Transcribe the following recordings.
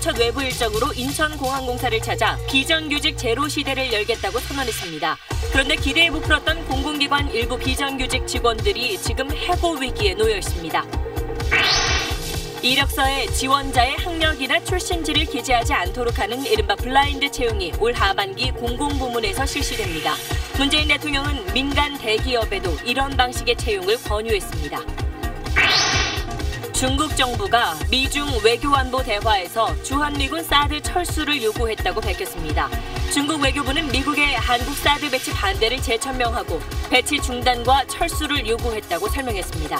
첫 외부 일정으로 인천공항공사를 찾아 비정규직 제로 시대를 열겠다고 선언했습니다. 그런데 기대에 부풀었던 공공기관 일부 비정규직 직원들이 지금 해고 위기에 놓여 있습니다. 이력서에 지원자의 학력이나 출신지를 기재하지 않도록 하는 이른바 블라인드 채용이 올 하반기 공공부문에서 실시됩니다. 문재인 대통령은 민간 대기업에도 이런 방식의 채용을 권유했습니다. 중국 정부가 미중 외교안보 대화에서 주한미군 사드 철수를 요구했다고 밝혔습니다. 중국 외교부는 미국의 한국 사드 배치 반대를 재천명하고 배치 중단과 철수를 요구했다고 설명했습니다.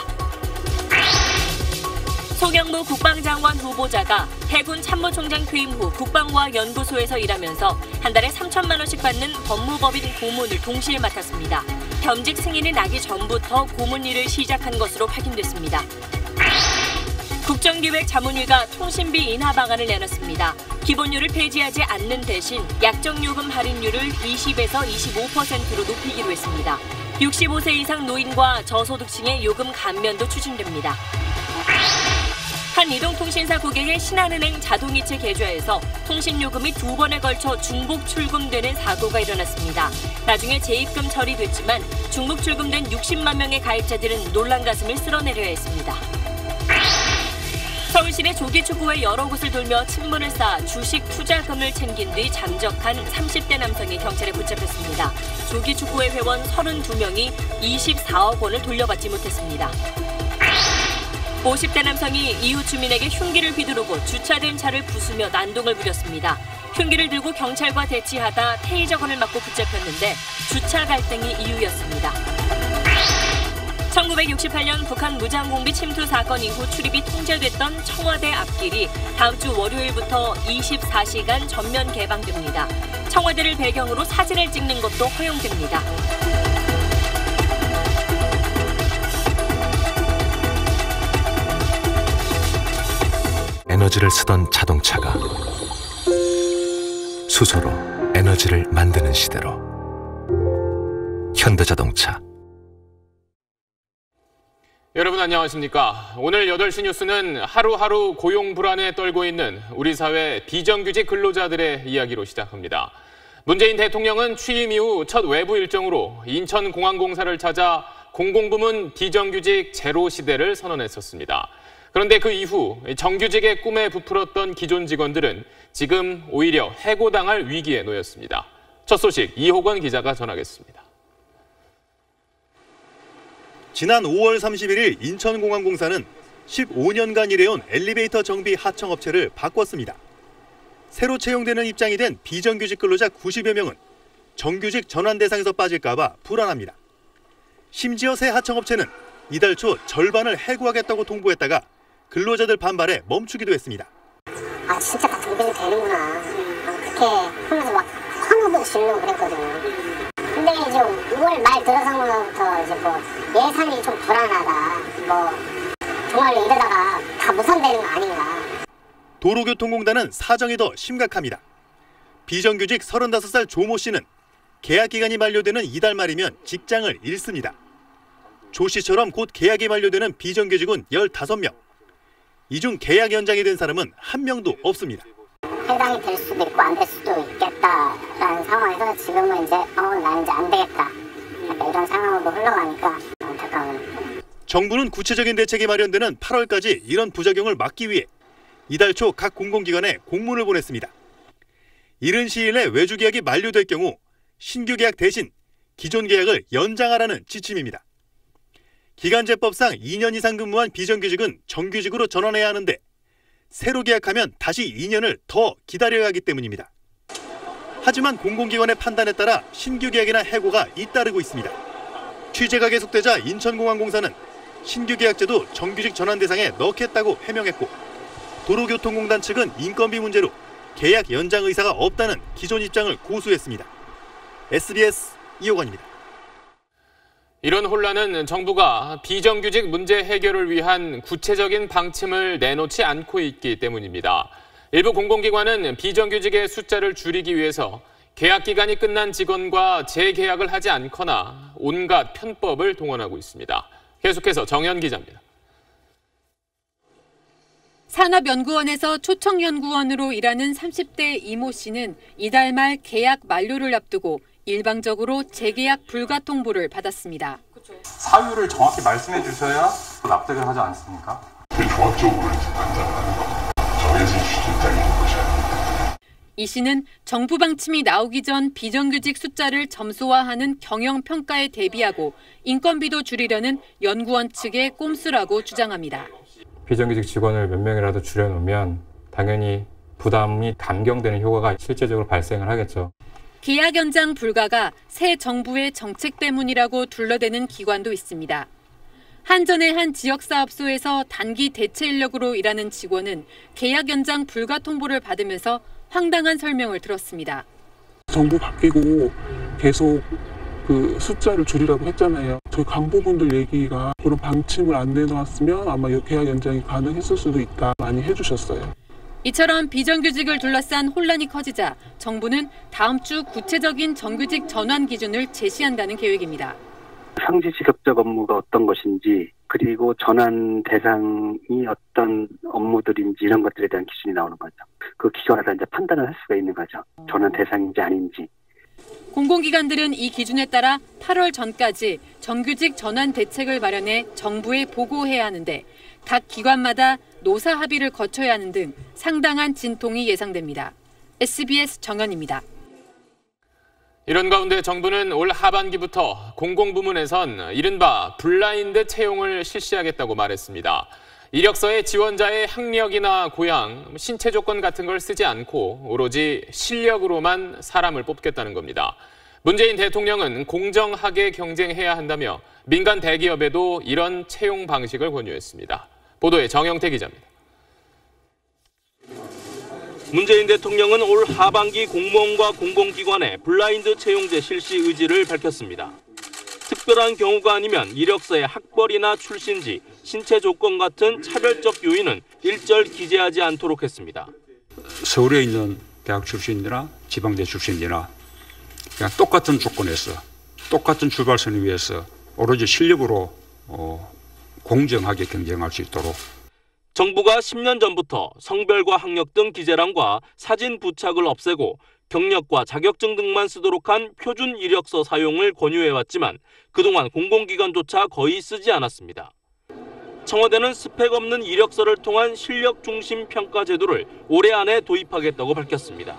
송영무 국방장관 후보자가 해군 참모총장 퇴임 후 국방과 연구소에서 일하면서 한 달에 3천만 원씩 받는 법무법인 고문을 동시에 맡았습니다. 겸직 승인이 나기 전부터 고문 일을 시작한 것으로 확인됐습니다. 국정기획자문위가 통신비 인하 방안을 내놨습니다. 기본료를 폐지하지 않는 대신 약정요금 할인율을 20에서 25%로 높이기로 했습니다. 65세 이상 노인과 저소득층의 요금 감면도 추진됩니다. 한 이동통신사 고객의 신한은행 자동이체 계좌에서 통신요금이 2번에 걸쳐 중복 출금되는 사고가 일어났습니다. 나중에 재입금 처리됐지만 중복 출금된 60만 명의 가입자들은 놀란 가슴을 쓸어내려야 했습니다. 서울시내 조기축구회 여러 곳을 돌며 친분을 쌓아 주식 투자금을 챙긴 뒤 잠적한 30대 남성이 경찰에 붙잡혔습니다. 조기축구회 회원 32명이 24억 원을 돌려받지 못했습니다. 50대 남성이 이웃 주민에게 흉기를 휘두르고 주차된 차를 부수며 난동을 부렸습니다. 흉기를 들고 경찰과 대치하다 테이저건을 맞고 붙잡혔는데 주차 갈등이 이유였습니다. 1968년 북한 무장공비 침투 사건 이후 출입이 통제됐던 청와대 앞길이 다음 주 월요일부터 24시간 전면 개방됩니다. 청와대를 배경으로 사진을 찍는 것도 허용됩니다. 에너지를 쓰던 자동차가 수소로 에너지를 만드는 시대로 현대자동차. 여러분 안녕하십니까? 오늘 8시 뉴스는 하루하루 고용 불안에 떨고 있는 우리 사회 비정규직 근로자들의 이야기로 시작합니다. 문재인 대통령은 취임 이후 첫 외부 일정으로 인천공항공사를 찾아 공공부문 비정규직 제로 시대를 선언했었습니다. 그런데 그 이후 정규직의 꿈에 부풀었던 기존 직원들은 지금 오히려 해고당할 위기에 놓였습니다. 첫 소식 이호건 기자가 전하겠습니다. 지난 5월 31일 인천공항공사는 15년간 일해온 엘리베이터 정비 하청업체를 바꿨습니다. 새로 채용되는 입장이 된 비정규직 근로자 90여 명은 정규직 전환 대상에서 빠질까 봐 불안합니다. 심지어 새 하청업체는 이달 초 절반을 해고하겠다고 통보했다가 근로자들 반발에 멈추기도 했습니다. 아 진짜 다 정비는 되는구나. 그렇게 하면서 막 환호도 지르려고 그랬거든요. 근데 이제 6월 말 들어서부터 이제 뭐 예산이 좀 불안하다. 뭐 정말로 이러다가 다 무산되는 거 아닌가. 도로교통공단은 사정이 더 심각합니다. 비정규직 35살 조모 씨는 계약 기간이 만료되는 이달 말이면 직장을 잃습니다. 조 씨처럼 곧 계약이 만료되는 비정규직은 15명. 이 중 계약 연장이 된 사람은 한 명도 없습니다. 해당이 될 수도 있고 안 될 수도 있겠다라는 상황에서 지금은 이제 나 이제 안 되겠다. 약간 이런 상황으로 흘러가니까 안타까워요. 정부는 구체적인 대책이 마련되는 8월까지 이런 부작용을 막기 위해 이달 초 각 공공기관에 공문을 보냈습니다. 이른 시일 내 외주 계약이 만료될 경우 신규 계약 대신 기존 계약을 연장하라는 지침입니다. 기간제법상 2년 이상 근무한 비정규직은 정규직으로 전환해야 하는데 새로 계약하면 다시 2년을 더 기다려야 하기 때문입니다. 하지만 공공기관의 판단에 따라 신규 계약이나 해고가 잇따르고 있습니다. 취재가 계속되자 인천공항공사는 신규 계약제도 정규직 전환 대상에 넣겠다고 해명했고 도로교통공단 측은 인건비 문제로 계약 연장 의사가 없다는 기존 입장을 고수했습니다. SBS 이호건입니다. 이런 혼란은 정부가 비정규직 문제 해결을 위한 구체적인 방침을 내놓지 않고 있기 때문입니다. 일부 공공기관은 비정규직의 숫자를 줄이기 위해서 계약 기간이 끝난 직원과 재계약을 하지 않거나 온갖 편법을 동원하고 있습니다. 계속해서 정현 기자입니다. 산업연구원에서 초청연구원으로 일하는 30대 이모 씨는 이달 말 계약 만료를 앞두고 일방적으로 재계약 불가 통보를 받았습니다. 사유를 정확히 말씀해 주셔야 납득을 하지 않습니까? 종합적으로 판단하는 거 정해진 시스템 따르는 것이 이 씨는 정부 방침이 나오기 전 비정규직 숫자를 점소화하는 경영평가에 대비하고 인건비도 줄이려는 연구원 측의 꼼수라고 주장합니다. 비정규직 직원을 몇 명이라도 줄여놓으면 당연히 부담이 감경되는 효과가 실제적으로 발생을 하겠죠. 계약 연장 불가가 새 정부의 정책 때문이라고 둘러대는 기관도 있습니다. 한전의 한 지역사업소에서 단기 대체 인력으로 일하는 직원은 계약 연장 불가 통보를 받으면서 황당한 설명을 들었습니다. 정부 바뀌고 계속 그 숫자를 줄이라고 했잖아요. 저희 간부분들 얘기가 그런 방침을 안 내놓았으면 아마 계약 연장이 가능했을 수도 있다 많이 해주셨어요. 이처럼 비정규직을 둘러싼 혼란이 커지자 정부는 다음 주 구체적인 정규직 전환 기준을 제시한다는 계획입니다. 상시 직업적 업무가 어떤 것인지 그리고 전환 대상이 어떤 업무들인지 이런 것들에 대한 기준이 나오는 거죠. 그 기관에서 이제 판단을 할 수가 있는 거죠. 전환 대상인지 아닌지. 공공기관들은 이 기준에 따라 8월 전까지 정규직 전환 대책을 마련해 정부에 보고해야 하는데 각 기관마다 노사 합의를 거쳐야 하는 등 상당한 진통이 예상됩니다. SBS 정연입니다. 이런 가운데 정부는 올 하반기부터 공공부문에선 이른바 블라인드 채용을 실시하겠다고 말했습니다. 이력서에 지원자의 학력이나 고향, 신체 조건 같은 걸 쓰지 않고 오로지 실력으로만 사람을 뽑겠다는 겁니다. 문재인 대통령은 공정하게 경쟁해야 한다며 민간 대기업에도 이런 채용 방식을 권유했습니다. 보도에 정영태 기자입니다. 문재인 대통령은 올 하반기 공무원과 공공기관에 블라인드 채용제 실시 의지를 밝혔습니다. 특별한 경우가 아니면 이력서에 학벌이나 출신지, 신체 조건 같은 차별적 요인은 일절 기재하지 않도록 했습니다. 서울에 있는 대학 출신이나 지방대 출신이나 그냥 똑같은 조건에서 똑같은 출발선을 위해서 오로지 실력으로 공정하게 경쟁할 수 있도록 정부가 10년 전부터 성별과 학력 등 기재란과 사진 부착을 없애고 경력과 자격증 등만 쓰도록 한 표준 이력서 사용을 권유해왔지만 그동안 공공기관조차 거의 쓰지 않았습니다. 청와대는 스펙 없는 이력서를 통한 실력 중심 평가 제도를 올해 안에 도입하겠다고 밝혔습니다.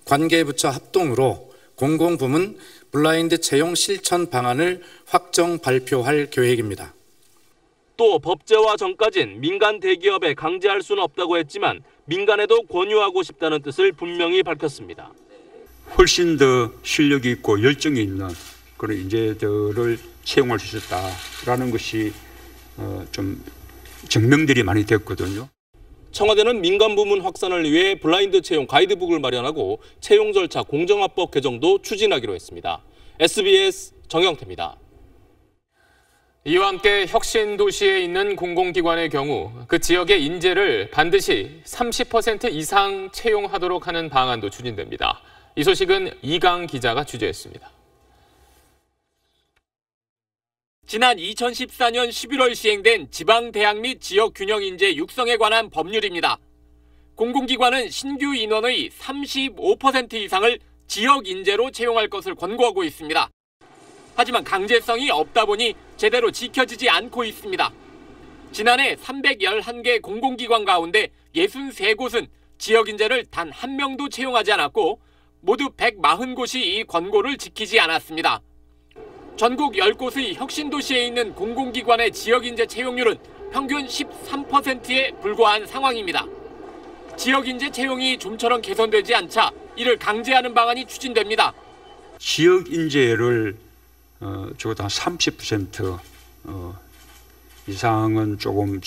관계부처 합동으로 공공부문 블라인드 채용 실천 방안을 확정 발표할 계획입니다. 또 법제화 전까진 민간 대기업에 강제할 수는 없다고 했지만 민간에도 권유하고 싶다는 뜻을 분명히 밝혔습니다. 훨씬 더 실력이 있고 열정이 있는 그런 인재들을 채용할 수 있었다라는 것이 좀 증명들이 많이 됐거든요. 청와대는 민간 부문 확산을 위해 블라인드 채용 가이드북을 마련하고 채용 절차 공정화법 개정도 추진하기로 했습니다. SBS 정영태입니다. 이와 함께 혁신 도시에 있는 공공기관의 경우 그 지역의 인재를 반드시 30% 이상 채용하도록 하는 방안도 추진됩니다. 이 소식은 이강 기자가 취재했습니다. 지난 2014년 11월 시행된 지방대학 및 지역균형인재 육성에 관한 법률입니다. 공공기관은 신규 인원의 35% 이상을 지역인재로 채용할 것을 권고하고 있습니다. 하지만 강제성이 없다 보니 제대로 지켜지지 않고 있습니다. 지난해 311개 공공기관 가운데 63곳은 지역인재를 단 한 명도 채용하지 않았고 모두 140곳이 이 권고를 지키지 않았습니다. 전국 10곳의 혁신도시에 있는 공공기관의 지역인재 채용률은 평균 13%에 불과한 상황입니다. 지역인재 채용이 좀처럼 개선되지 않자 이를 강제하는 방안이 추진됩니다. 지역인재를 적어도 한 30% 이상은 조금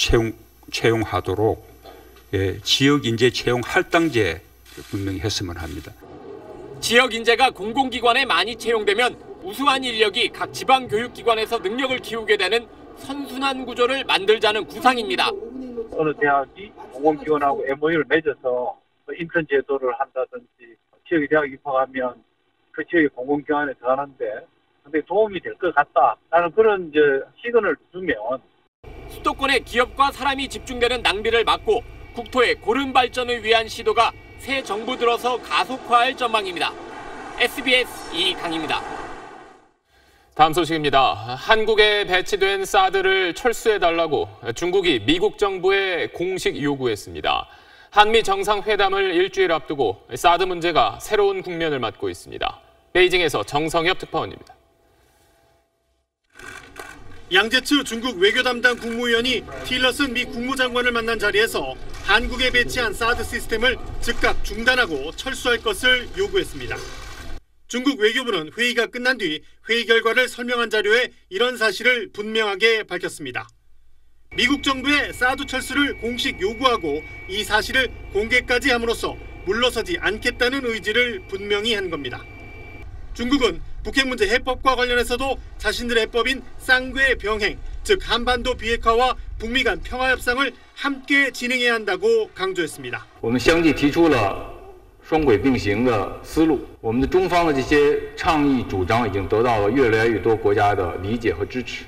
채용하도록 지역인재 채용 할당제 분명히 했으면 합니다. 지역인재가 공공기관에 많이 채용되면 우수한 인력이 각 지방교육기관에서 능력을 키우게 되는 선순환 구조를 만들자는 구상입니다. 어느 대학이 공공기관하고 MOU를 맺어서 인턴 제도를 한다든지 지역의 대학에 입학하면 그 지역의 공공기관에 들어가는데 상당히 도움이 될 것 같다라는 그런 시그널을 주면 수도권에 기업과 사람이 집중되는 낭비를 막고 국토의 고른 발전을 위한 시도가 새 정부 들어서 가속화할 전망입니다. SBS 이강입니다. 다음 소식입니다. 한국에 배치된 사드를 철수해달라고 중국이 미국 정부에 공식 요구했습니다. 한미 정상회담을 일주일 앞두고 사드 문제가 새로운 국면을 맞고 있습니다. 베이징에서 정성엽 특파원입니다. 양제츠 중국 외교 담당 국무위원이 틸러슨 미 국무장관을 만난 자리에서 한국에 배치한 사드 시스템을 즉각 중단하고 철수할 것을 요구했습니다. 중국 외교부는 회의가 끝난 뒤 회의 결과를 설명한 자료에 이런 사실을 분명하게 밝혔습니다. 미국 정부의 사드 철수를 공식 요구하고 이 사실을 공개까지 함으로써 물러서지 않겠다는 의지를 분명히 한 겁니다. 중국은 북핵 문제 해법과 관련해서도 자신들의 해법인 쌍궤 병행, 즉 한반도 비핵화와 북미 간 평화 협상을 함께 진행해야 한다고 강조했습니다. 我们相继提出了双轨并行的思路，我们的中方的这些倡议主张已经得到了越来越多国家的理解和支持。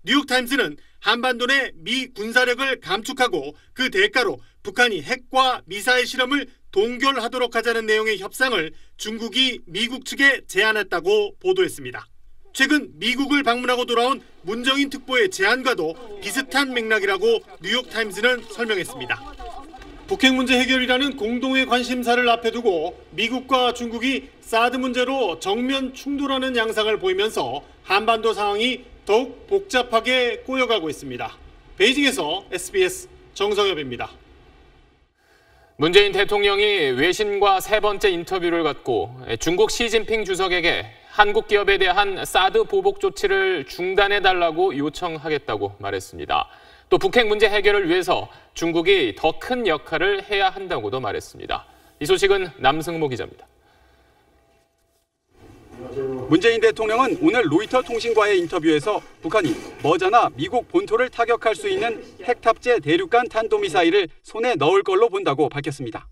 뉴욕타임스는 한반도 내 미 군사력을 감축하고 그 대가로 북한이 핵과 미사일 실험을 동결하도록 하자는 내용의 협상을 중국이 미국 측에 제안했다고 보도했습니다. 최근 미국을 방문하고 돌아온 문정인 특보의 제안과도 비슷한 맥락이라고 뉴욕타임스는 설명했습니다. 북핵 문제 해결이라는 공동의 관심사를 앞에 두고 미국과 중국이 사드 문제로 정면 충돌하는 양상을 보이면서 한반도 상황이 더욱 복잡하게 꼬여가고 있습니다. 베이징에서 SBS 정성엽입니다. 문재인 대통령이 외신과 세 번째 인터뷰를 갖고 중국 시진핑 주석에게 한국 기업에 대한 사드 보복 조치를 중단해달라고 요청하겠다고 말했습니다. 또 북핵 문제 해결을 위해서 중국이 더 큰 역할을 해야 한다고도 말했습니다. 이 소식은 남승모 기자입니다. 문재인 대통령은 오늘 로이터 통신과의 인터뷰에서 북한이 머지않아 미국 본토를 타격할 수 있는 핵탑재 대륙간 탄도미사일을 손에 넣을 걸로 본다고 밝혔습니다.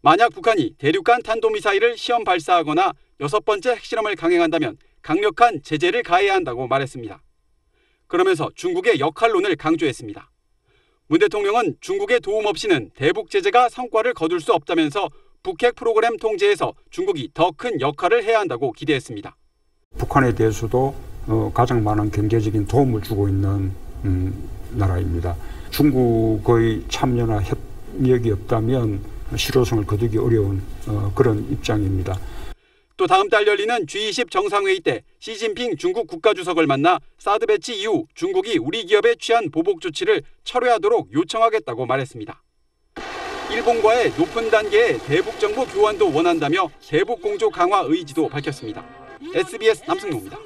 만약 북한이 대륙간 탄도미사일을 시험 발사하거나 6번째 핵실험을 강행한다면 강력한 제재를 가해야 한다고 말했습니다. 그러면서 중국의 역할론을 강조했습니다. 문 대통령은 중국의 도움 없이는 대북 제재가 성과를 거둘 수 없다면서 북핵 프로그램 통제에서 중국이 더 큰 역할을 해야 한다고 기대했습니다. 북한에 대해서도 가장 많은 경제적인 도움을 주고 있는 나라입니다. 중국의 참여나 협력이 없다면 실효성을 거두기 어려운 그런 입장입니다. 또 다음 달 열리는 G20 정상회의 때 시진핑 중국 국가주석을 만나 사드 배치 이후 중국이 우리 기업에 취한 보복 조치를 철회하도록 요청하겠다고 말했습니다. 일본과의 높은 단계의 대북 정보 교환도 원한다며 대북 공조 강화 의지도 밝혔습니다. SBS 남승모입니다.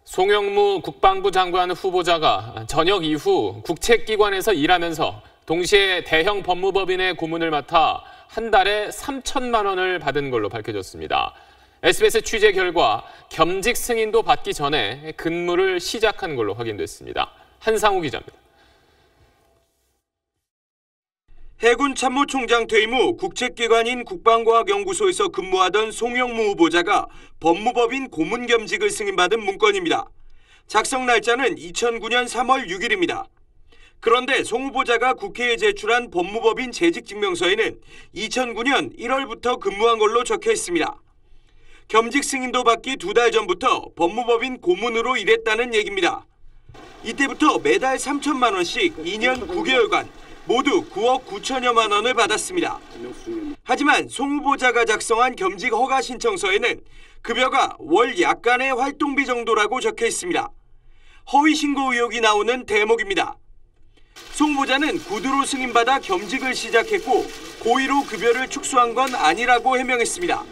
송영무 국방부 장관 후보자가 저녁 이후 국책기관에서 일하면서 동시에 대형 법무법인의 고문을 맡아 한 달에 3천만 원을 받은 걸로 밝혀졌습니다. SBS 취재 결과 겸직 승인도 받기 전에 근무를 시작한 걸로 확인됐습니다. 한상우 기자입니다. 해군 참모총장 퇴임 후 국책기관인 국방과학연구소에서 근무하던 송영무 후보자가 법무법인 고문 겸직을 승인받은 문건입니다. 작성 날짜는 2009년 3월 6일입니다. 그런데 송 후보자가 국회에 제출한 법무법인 재직증명서에는 2009년 1월부터 근무한 걸로 적혀 있습니다. 겸직 승인도 받기 2달 전부터 법무법인 고문으로 일했다는 얘기입니다. 이때부터 매달 3천만 원씩 2년 9개월간 모두 9억 9천여만 원을 받았습니다. 하지만 송 후보자가 작성한 겸직 허가 신청서에는 급여가 월 약간의 활동비 정도라고 적혀 있습니다. 허위 신고 의혹이 나오는 대목입니다. 송 후보자는 구두로 승인받아 겸직을 시작했고 고의로 급여를 축소한 건 아니라고 해명했습니다.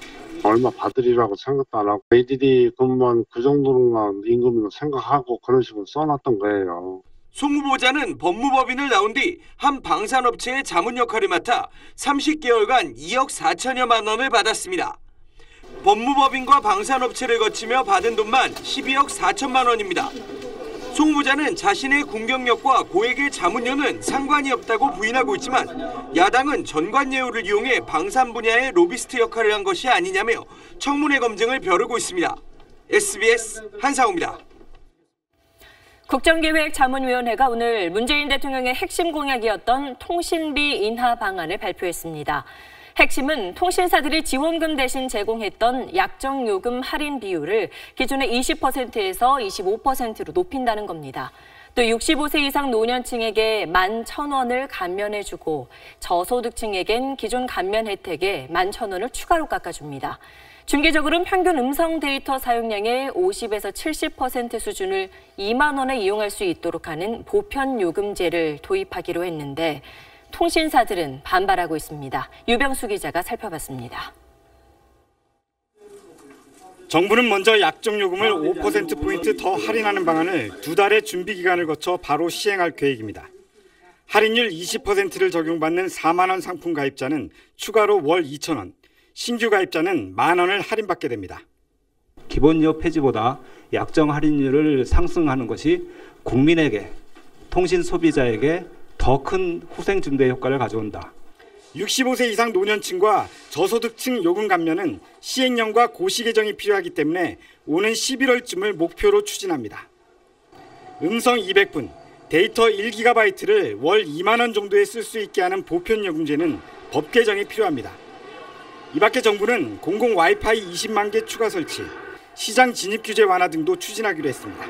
얼마 받으리라고 생각도 안 하고 ADD 근무한 그 정도로만 임금으로 생각하고 그런 식으로 써놨던 거예요. 송 후보자는 법무법인을 나온 뒤 한 방산업체의 자문 역할을 맡아 30개월간 2억 4천여만 원을 받았습니다. 법무법인과 방산업체를 거치며 받은 돈만 12억 4천만 원입니다. 송 후보자는 자신의 군경력과 고액의 자문료는 상관이 없다고 부인하고 있지만 야당은 전관예우를 이용해 방산 분야의 로비스트 역할을 한 것이 아니냐며 청문회 검증을 벼르고 있습니다. SBS 한상우입니다. 국정기획자문위원회가 오늘 문재인 대통령의 핵심 공약이었던 통신비 인하 방안을 발표했습니다. 핵심은 통신사들이 지원금 대신 제공했던 약정요금 할인 비율을 기존의 20%에서 25%로 높인다는 겁니다. 또 65세 이상 노년층에게 11,000원을 감면해주고 저소득층에겐 기존 감면 혜택에 11,000원을 추가로 깎아줍니다. 중기적으로는 평균 음성 데이터 사용량의 50에서 70% 수준을 2만 원에 이용할 수 있도록 하는 보편요금제를 도입하기로 했는데 통신사들은 반발하고 있습니다. 유병수 기자가 살펴봤습니다. 정부는 먼저 약정요금을 5%포인트 더 할인하는 방안을 2달의 준비기간을 거쳐 바로 시행할 계획입니다. 할인율 20%를 적용받는 4만 원 상품 가입자는 추가로 월 2,000원, 신규 가입자는 10,000원을 할인받게 됩니다. 기본료 폐지보다 약정 할인율을 상승하는 것이 국민에게, 통신 소비자에게 더 큰 후생 증대 효과를 가져온다. 65세 이상 노년층과 저소득층 요금 감면은 시행령과 고시 개정이 필요하기 때문에 오는 11월쯤을 목표로 추진합니다. 음성 200분, 데이터 1GB를 월 2만 원 정도에 쓸 수 있게 하는 보편요금제는 법 개정이 필요합니다. 이 밖에 정부는 공공 와이파이 20만 개 추가 설치, 시장 진입 규제 완화 등도 추진하기로 했습니다.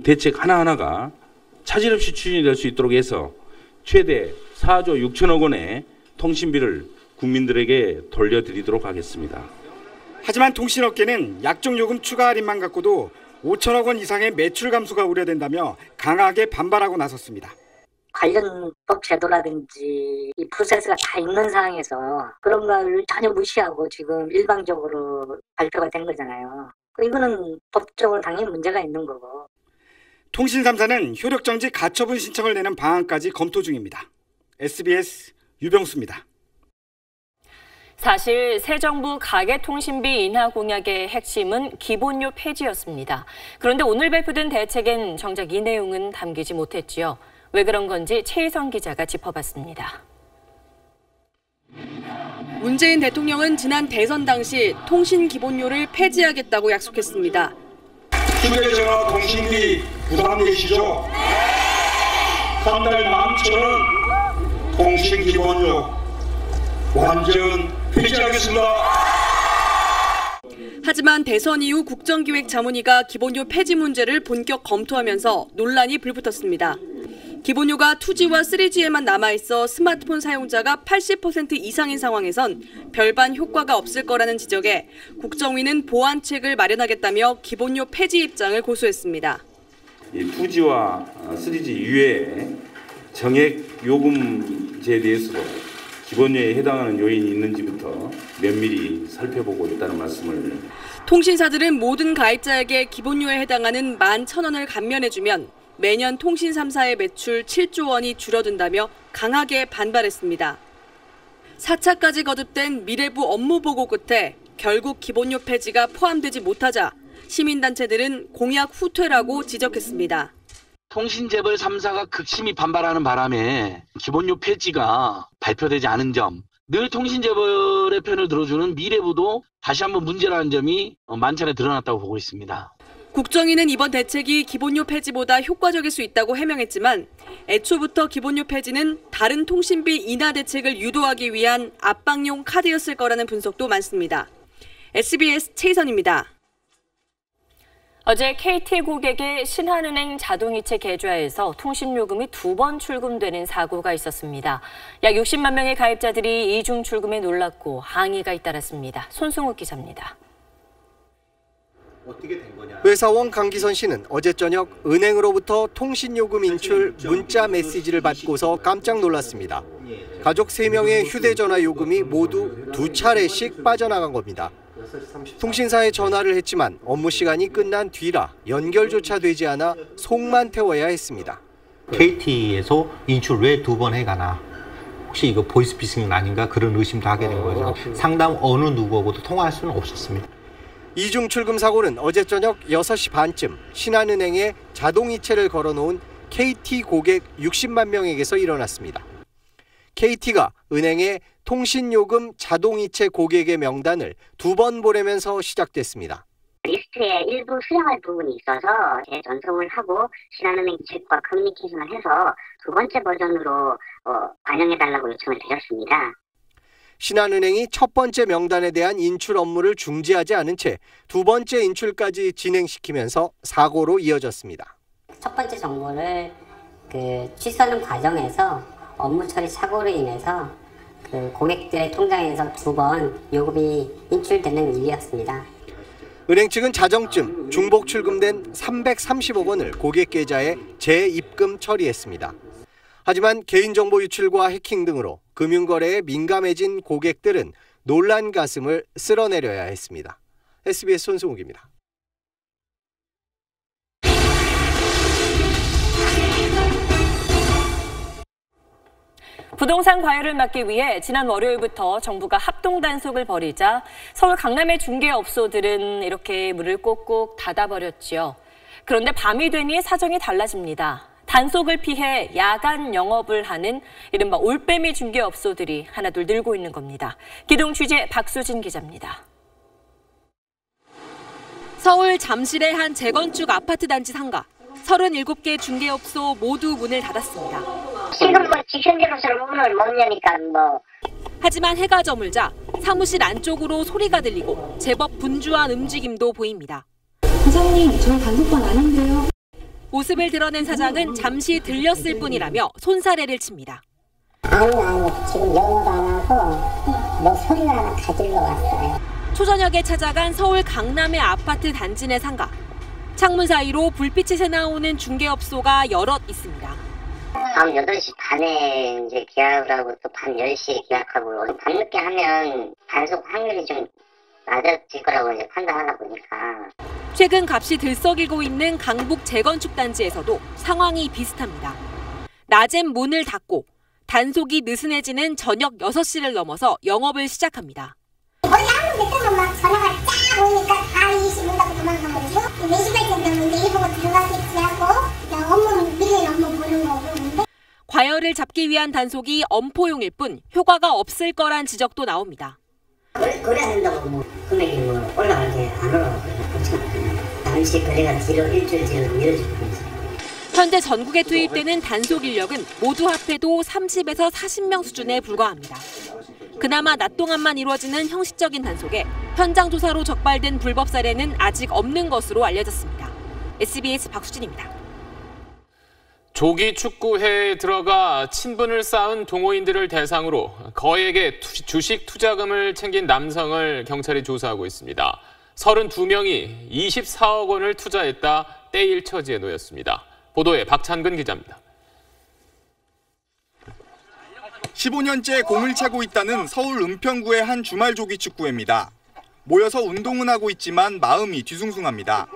대책 하나하나가 차질 없이 추진이 될 수 있도록 해서 최대 4조 6천억 원의 통신비를 국민들에게 돌려드리도록 하겠습니다. 하지만 통신업계는 약정요금 추가 할인만 갖고도 5천억 원 이상의 매출 감소가 우려된다며 강하게 반발하고 나섰습니다. 관련 법 제도라든지 이 프로세스가 다 있는 상황에서 그런 걸 전혀 무시하고 지금 일방적으로 발표가 된 거잖아요. 이거는 법적으로 당연히 문제가 있는 거고. 통신 3사는 효력정지 가처분 신청을 내는 방안까지 검토 중입니다. SBS 유병수입니다. 사실 새 정부 가계통신비 인하 공약의 핵심은 기본료 폐지였습니다. 그런데 오늘 발표된 대책엔 정작 이 내용은 담기지 못했지요. 왜 그런 건지 최희성 기자가 짚어봤습니다. 문재인 대통령은 지난 대선 당시 통신 기본료를 폐지하겠다고 약속했습니다. 휴대전화 통신비 부담되시죠? 한 달 11,000원 통신 기본료 완전 폐지하겠습니다. 하지만 대선 이후 국정기획자문위가 기본료 폐지 문제를 본격 검토하면서 논란이 불붙었습니다. 기본료가 2G와 3G에만 남아있어 스마트폰 사용자가 80% 이상인 상황에선 별반 효과가 없을 거라는 지적에 국정위는 보완책을 마련하겠다며 기본료 폐지 입장을 고수했습니다. 2G와 3G 이외에 정액 요금제에 대해서도 기본료에 해당하는 요인이 있는지부터 면밀히 살펴보고 있다는 말씀을. 통신사들은 모든 가입자에게 기본료에 해당하는 11,000원을 감면해주면 매년 통신 3사의 매출 7조 원이 줄어든다며 강하게 반발했습니다. 4차까지 거듭된 미래부 업무보고 끝에 결국 기본료 폐지가 포함되지 못하자 시민단체들은 공약 후퇴라고 지적했습니다. 통신재벌 3사가 극심히 반발하는 바람에 기본료 폐지가 발표되지 않은 점, 늘 통신재벌의 편을 들어주는 미래부도 다시 한번 문제라는 점이 만천에 드러났다고 보고 있습니다. 국정위는 이번 대책이 기본료 폐지보다 효과적일 수 있다고 해명했지만 애초부터 기본료 폐지는 다른 통신비 인하 대책을 유도하기 위한 압박용 카드였을 거라는 분석도 많습니다. SBS 최희선입니다. 어제 KT 고객의 신한은행 자동이체 계좌에서 통신요금이 2번 출금되는 사고가 있었습니다. 약 60만 명의 가입자들이 이중 출금에 놀랐고 항의가 잇따랐습니다. 손승욱 기자입니다. 어떻게 된 거냐? 회사원 강기선 씨는 어제 저녁 은행으로부터 통신요금 인출 문자 메시지를 받고서 깜짝 놀랐습니다. 가족 3명의 휴대전화 요금이 모두 2차례씩 빠져나간 겁니다. 통신사에 전화를 했지만 업무 시간이 끝난 뒤라 연결조차 되지 않아 속만 태워야 했습니다. KT에서 인출 왜 2번 해가나? 혹시 이거 보이스피싱 아닌가? 그런 의심도 하게 된 거죠. 상담 어느 누구하고도 통화할 수는 없었습니다. 이중 출금 사고는 어제 저녁 6시 반쯤 신한은행에 자동이체를 걸어놓은 KT 고객 60만 명에게서 일어났습니다. KT가 은행에 통신요금 자동이체 고객의 명단을 2번 보내면서 시작됐습니다. 리스트에 일부 수정할 부분이 있어서 재전송을 하고 신한은행 측과 커뮤니케이션을 해서 두 번째 버전으로 반영해달라고 요청을 드렸습니다. 신한은행이 첫 번째 명단에 대한 인출 업무를 중지하지 않은 채 두 번째 인출까지 진행시키면서 사고로 이어졌습니다. 첫 번째 정보를 취소하는 과정에서 업무 처리 착오로 인해서 고객들의 통장에서 2번 요금이 인출되는 일이었습니다. 은행 측은 자정쯤 중복 출금된 330억 원을 고객 계좌에 재입금 처리했습니다. 하지만 개인정보 유출과 해킹 등으로 금융거래에 민감해진 고객들은 놀란 가슴을 쓸어내려야 했습니다. SBS 손승욱입니다. 부동산 과열을 막기 위해 지난 월요일부터 정부가 합동 단속을 벌이자 서울 강남의 중개업소들은 이렇게 문을 꼭꼭 닫아버렸지요. 그런데 밤이 되니 사정이 달라집니다. 단속을 피해 야간 영업을 하는 이른바 올빼미 중개업소들이 하나둘 늘고 있는 겁니다. 기동 취재 박수진 기자입니다. 서울 잠실의 한 재건축 아파트 단지 상가. 37개 중개업소 모두 문을 닫았습니다. 지금 현재로서는 문을 못 여니까 하지만 해가 저물자 사무실 안쪽으로 소리가 들리고 제법 분주한 움직임도 보입니다. 사장님, 저희 단속반 아닌데요. 모습을 드러낸 사장은 잠시 들렸을 뿐이라며 손사래를 칩니다. 아니, 지금 영어도 안 하고 소리가 하나 가지러 왔어요. 초저녁에 찾아간 서울 강남의 아파트 단지 내 상가. 창문 사이로 불빛이 새나오는 중개업소가 여럿 있습니다. 밤 8시 반에 이제 계약을 하고 또 밤 10시에 계약하고 밤늦게 하면 단속 확률이 좀 낮아질 거라고 이제 판단하다 보니까. 최근 값이 들썩이고 있는 강북 재건축 단지에서도 상황이 비슷합니다. 낮엔 문을 닫고 단속이 느슨해지는 저녁 6시를 넘어서 영업을 시작합니다. 거의 아무 데서만 막 전화가 쫙 오니까 다 이 문 닫고 도망가버리고 4시까지 되면 이제 일보고 들어가겠지 하고 업무는 밀린 업무 보는 거고. 과열을 잡기 위한 단속이 엄포용일 뿐 효과가 없을 거란 지적도 나옵니다. 거래 안 된다고 금액이 올라가게 안 올라가고요. 잠시 거래가 일주일 뒤로 미뤄지고 있습니다. 현재 전국에 투입되는 단속 인력은 모두 합해도 30에서 40명 수준에 불과합니다. 그나마 낮 동안만 이루어지는 형식적인 단속에 현장 조사로 적발된 불법 사례는 아직 없는 것으로 알려졌습니다. SBS 박수진입니다. 조기 축구회에 들어가 친분을 쌓은 동호인들을 대상으로 거액의 주식 투자금을 챙긴 남성을 경찰이 조사하고 있습니다. 32명이 24억 원을 투자했다 떼일 처지에 놓였습니다. 보도에 박찬근 기자입니다. 15년째 공을 차고 있다는 서울 은평구의 한 주말 조기 축구회입니다. 모여서 운동은 하고 있지만 마음이 뒤숭숭합니다.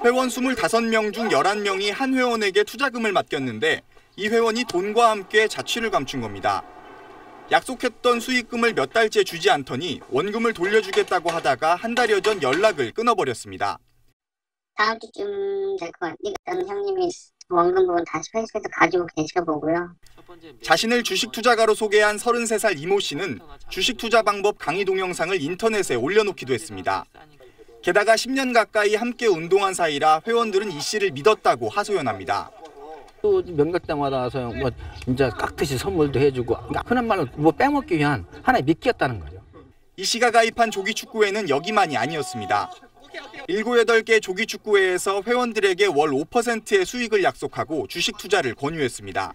회원 25명 중 11명이 한 회원에게 투자금을 맡겼는데 이 회원이 돈과 함께 자취를 감춘 겁니다. 약속했던 수익금을 몇 달째 주지 않더니 원금을 돌려주겠다고 하다가 한 달여 전 연락을 끊어버렸습니다. 다음 주쯤 될 것 같으니까 형님이 원금 부분 다시 회수해서 가지고 계셔보고요. 자신을 주식 투자가로 소개한 33살 이모 씨는 주식 투자 방법 강의 동영상을 인터넷에 올려놓기도 했습니다. 게다가 10년 가까이 함께 운동한 사이라 회원들은 이 씨를 믿었다고 하소연합니다. 또 명절 때마다 와서 진짜 깍듯이 선물도 해주고 그러니까 흔한 말로 빼먹기 위한 하나의 미끼였다는 거죠. 이 씨가 가입한 조기축구회는 여기만이 아니었습니다. 7, 8개 조기축구회에서 회원들에게 월 5%의 수익을 약속하고 주식 투자를 권유했습니다.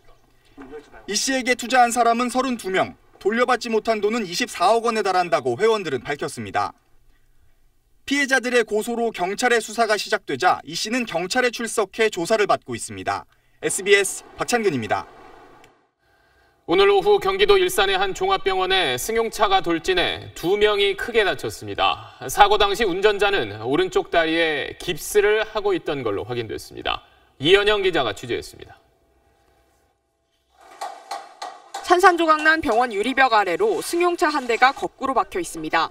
이 씨에게 투자한 사람은 32명, 돌려받지 못한 돈은 24억 원에 달한다고 회원들은 밝혔습니다. 피해자들의 고소로 경찰의 수사가 시작되자 이 씨는 경찰에 출석해 조사를 받고 있습니다. SBS 박찬근입니다. 오늘 오후 경기도 일산의 한 종합병원에 승용차가 돌진해 2명이 크게 다쳤습니다. 사고 당시 운전자는 오른쪽 다리에 깁스를 하고 있던 걸로 확인됐습니다. 이현영 기자가 취재했습니다. 산산조각난 병원 유리벽 아래로 승용차 한 대가 거꾸로 박혀 있습니다.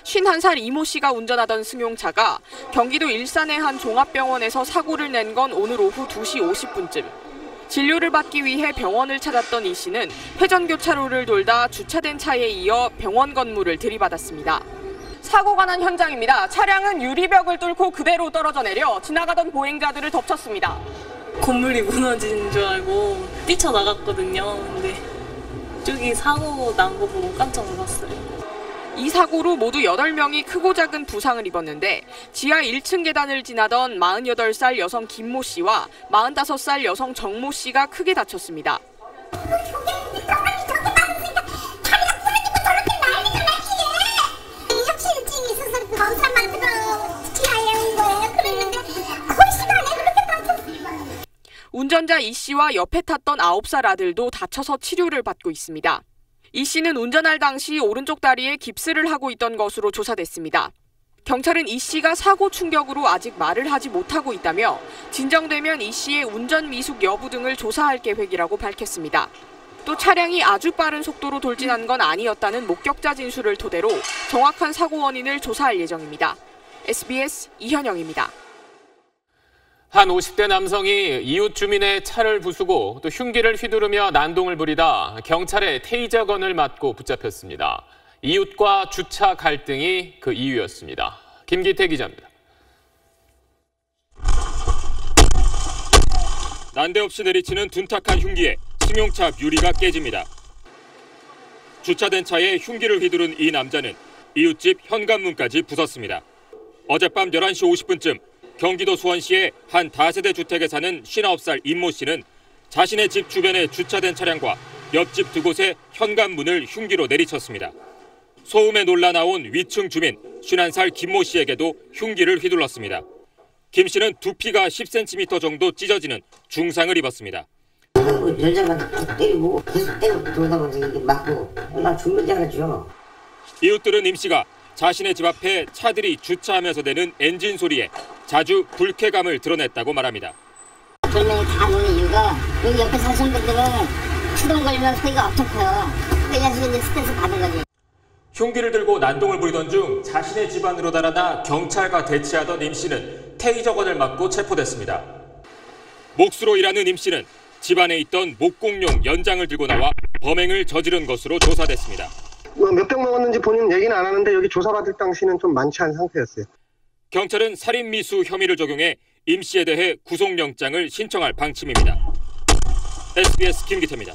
51살 이모 씨가 운전하던 승용차가 경기도 일산의 한 종합병원에서 사고를 낸 건 오늘 오후 2시 50분쯤. 진료를 받기 위해 병원을 찾았던 이 씨는 회전교차로를 돌다 주차된 차에 이어 병원 건물을 들이받았습니다. 사고가 난 현장입니다. 차량은 유리벽을 뚫고 그대로 떨어져 내려 지나가던 보행자들을 덮쳤습니다. 건물이 무너지는 줄 알고 뛰쳐나갔거든요. 근데 저기 사고 난 거 보고 깜짝 놀랐어요. 이 사고로 모두 8명이 크고 작은 부상을 입었는데 지하 1층 계단을 지나던 48살 여성 김모 씨와 45살 여성 정모 씨가 크게 다쳤습니다. 운전자 이 씨와 옆에 탔던 9살 아들도 다쳐서 치료를 받고 있습니다. 이 씨는 운전할 당시 오른쪽 다리에 깁스를 하고 있던 것으로 조사됐습니다. 경찰은 이 씨가 사고 충격으로 아직 말을 하지 못하고 있다며 진정되면 이 씨의 운전 미숙 여부 등을 조사할 계획이라고 밝혔습니다. 또 차량이 아주 빠른 속도로 돌진한 건 아니었다는 목격자 진술을 토대로 정확한 사고 원인을 조사할 예정입니다. SBS 이현영입니다. 한 50대 남성이 이웃 주민의 차를 부수고 또 흉기를 휘두르며 난동을 부리다 경찰의 테이저건을 맞고 붙잡혔습니다. 이웃과 주차 갈등이 그 이유였습니다. 김기태 기자입니다. 난데없이 내리치는 둔탁한 흉기에 승용차 유리가 깨집니다. 주차된 차에 흉기를 휘두른 이 남자는 이웃집 현관문까지 부쉈습니다. 어젯밤 11시 50분쯤 경기도 수원시의 한 다세대 주택에 사는 59살 임모 씨는 자신의 집 주변에 주차된 차량과 옆집 두 곳의 현관문을 흉기로 내리쳤습니다. 소음에 놀라 나온 위층 주민 51살 김모 씨에게도 흉기를 휘둘렀습니다. 김 씨는 두피가 10cm 정도 찢어지는 중상을 입었습니다. 여자가 때리고 계속 때리고 돌아가면서 이렇게 맞고 나 죽는 줄 알았죠. 이웃들은 임 씨가 자신의 집 앞에 차들이 주차하면서 내는 엔진 소리에 자주 불쾌감을 드러냈다고 말합니다. 별명이 다 노는 이유가 여기 옆에 사시는 분들은 시동 걸면 소리가 엄청 커요. 그래서 이제 스트레스 받은 거지. 흉기를 들고 난동을 부리던 중 자신의 집안으로 달아나 경찰과 대치하던 임 씨는 테이저건을 맞고 체포됐습니다. 목수로 일하는 임 씨는 집안에 있던 목공용 연장을 들고 나와 범행을 저지른 것으로 조사됐습니다. 몇 병 먹었는지 본인은 얘기는 안 하는데 여기 조사받을 당시는 좀 많지 않은 상태였어요. 경찰은 살인미수 혐의를 적용해 임 씨에 대해 구속영장을 신청할 방침입니다. SBS 김기태입니다.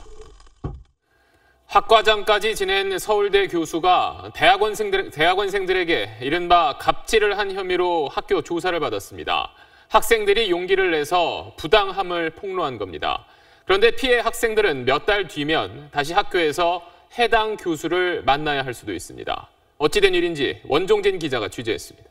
학과장까지 지낸 서울대 교수가 대학원생들에게 이른바 갑질을 한 혐의로 학교 조사를 받았습니다. 학생들이 용기를 내서 부당함을 폭로한 겁니다. 그런데 피해 학생들은 몇 달 뒤면 다시 학교에서 해당 교수를 만나야 할 수도 있습니다. 어찌된 일인지 원종진 기자가 취재했습니다.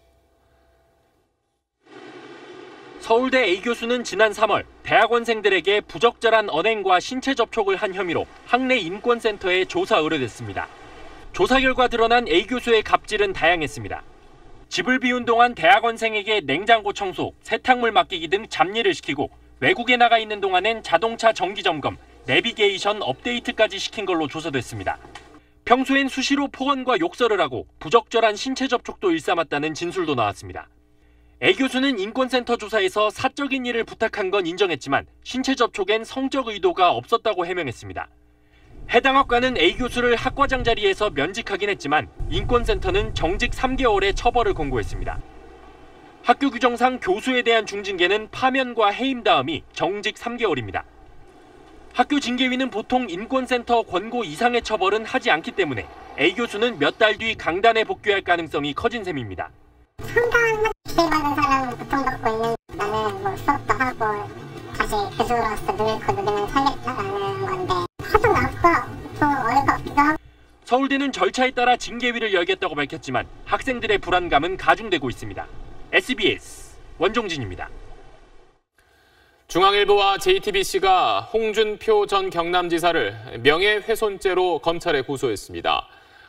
서울대 A 교수는 지난 3월 대학원생들에게 부적절한 언행과 신체 접촉을 한 혐의로 학내 인권센터에 조사 의뢰됐습니다. 조사 결과 드러난 A 교수의 갑질은 다양했습니다. 집을 비운 동안 대학원생에게 냉장고 청소, 세탁물 맡기기 등 잡일을 시키고 외국에 나가 있는 동안엔 자동차 정기 점검, 내비게이션 업데이트까지 시킨 걸로 조사됐습니다. 평소엔 수시로 폭언과 욕설을 하고 부적절한 신체 접촉도 일삼았다는 진술도 나왔습니다. A 교수는 인권센터 조사에서 사적인 일을 부탁한 건 인정했지만 신체 접촉엔 성적 의도가 없었다고 해명했습니다. 해당 학과는 A 교수를 학과장 자리에서 면직하긴 했지만 인권센터는 정직 3개월의 처벌을 권고했습니다. 학교 규정상 교수에 대한 중징계는 파면과 해임 다음이 정직 3개월입니다. 학교 징계위는 보통 인권센터 권고 이상의 처벌은 하지 않기 때문에 A 교수는 몇 달 뒤 강단에 복귀할 가능성이 커진 셈입니다. 상당한 기대받은 사람은 보통 받고 있는 나는 뭐 수업도 하고 다시 교수로서 늘 거듭을 살겠다는 건데 하도 나왔고 좀 어려울 것 같기도 하고. 서울대는 절차에 따라 징계위를 열겠다고 밝혔지만 학생들의 불안감은 가중되고 있습니다. SBS 원종진입니다. 중앙일보와 JTBC가 홍준표 전 경남지사를 명예훼손죄로 검찰에 고소했습니다.